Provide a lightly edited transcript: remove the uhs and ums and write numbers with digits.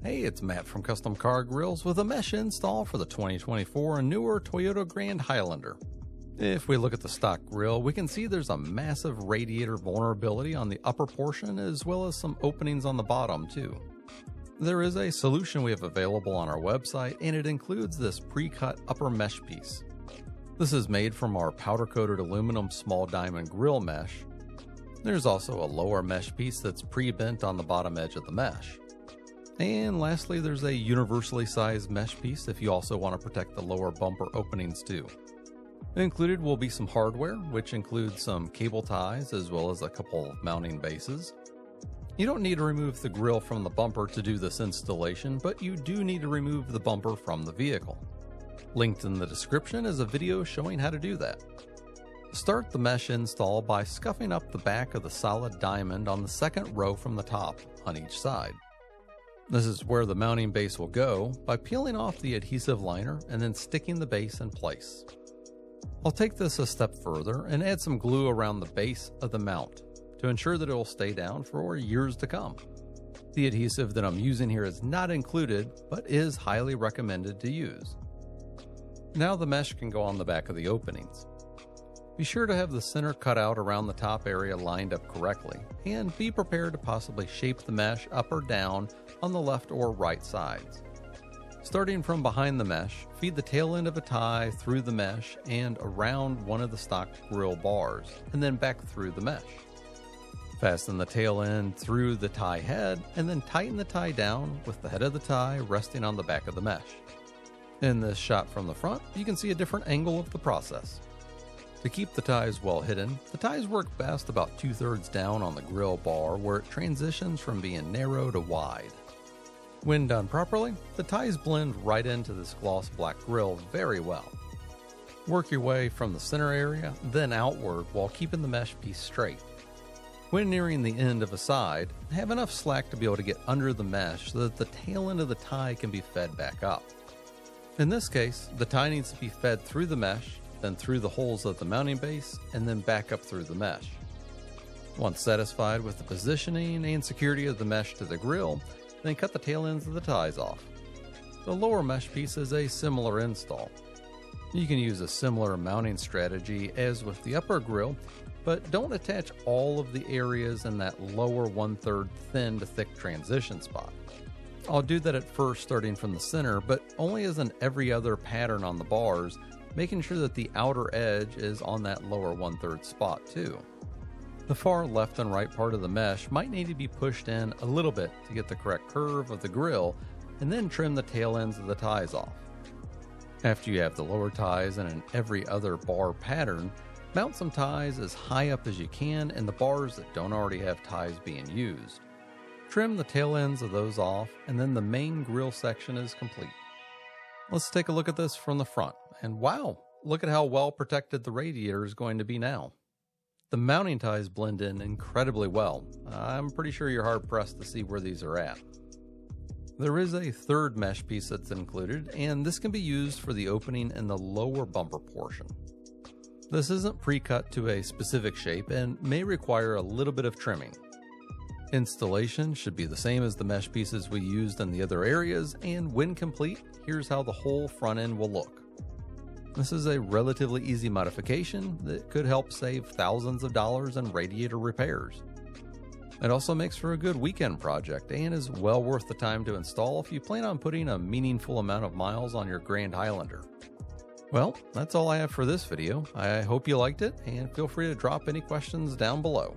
Hey, it's Matt from Custom Car Grills with a mesh install for the 2024 and newer Toyota Grand Highlander. If we look at the stock grill, we can see there's a massive radiator vulnerability on the upper portion as well as some openings on the bottom too. There is a solution we have available on our website, and it includes this pre-cut upper mesh piece. This is made from our powder-coated aluminum small diamond grill mesh. There's also a lower mesh piece that's pre-bent on the bottom edge of the mesh. And lastly, there's a universally sized mesh piece if you also want to protect the lower bumper openings too. Included will be some hardware, which includes some cable ties as well as a couple of mounting bases. You don't need to remove the grill from the bumper to do this installation, but you do need to remove the bumper from the vehicle. Linked in the description is a video showing how to do that. Start the mesh install by scuffing up the back of the solid diamond on the second row from the top on each side. This is where the mounting base will go by peeling off the adhesive liner and then sticking the base in place. I'll take this a step further and add some glue around the base of the mount to ensure that it will stay down for years to come. The adhesive that I'm using here is not included, but is highly recommended to use. Now the mesh can go on the back of the openings. Be sure to have the center cut out around the top area lined up correctly, and be prepared to possibly shape the mesh up or down on the left or right sides. Starting from behind the mesh, feed the tail end of a tie through the mesh and around one of the stock grill bars, and then back through the mesh. Fasten the tail end through the tie head, and then tighten the tie down with the head of the tie resting on the back of the mesh. In this shot from the front, you can see a different angle of the process. To keep the ties well hidden, the ties work best about 2/3 down on the grill bar where it transitions from being narrow to wide. When done properly, the ties blend right into this gloss black grill very well. Work your way from the center area, then outward while keeping the mesh piece straight. When nearing the end of a side, have enough slack to be able to get under the mesh so that the tail end of the tie can be fed back up. In this case, the tie needs to be fed through the mesh, then through the holes of the mounting base, and then back up through the mesh. Once satisfied with the positioning and security of the mesh to the grill, then cut the tail ends of the ties off. The lower mesh piece is a similar install. You can use a similar mounting strategy as with the upper grill, but don't attach all of the areas in that lower 1/3 thin to thick transition spot. I'll do that at first starting from the center, but only as in every other pattern on the bars, making sure that the outer edge is on that lower 1/3 spot too. The far left and right part of the mesh might need to be pushed in a little bit to get the correct curve of the grill, and then trim the tail ends of the ties off. After you have the lower ties in an every other bar pattern, mount some ties as high up as you can in the bars that don't already have ties being used. Trim the tail ends of those off, and then the main grill section is complete. Let's take a look at this from the front, and wow, look at how well protected the radiator is going to be now. The mounting ties blend in incredibly well. I'm pretty sure you're hard pressed to see where these are at. There is a third mesh piece that's included, and this can be used for the opening in the lower bumper portion. This isn't pre-cut to a specific shape and may require a little bit of trimming. Installation should be the same as the mesh pieces we used in the other areas, and when complete, here's how the whole front end will look. This is a relatively easy modification that could help save thousands of dollars in radiator repairs. It also makes for a good weekend project and is well worth the time to install if you plan on putting a meaningful amount of miles on your Grand Highlander. Well, that's all I have for this video. I hope you liked it, and feel free to drop any questions down below.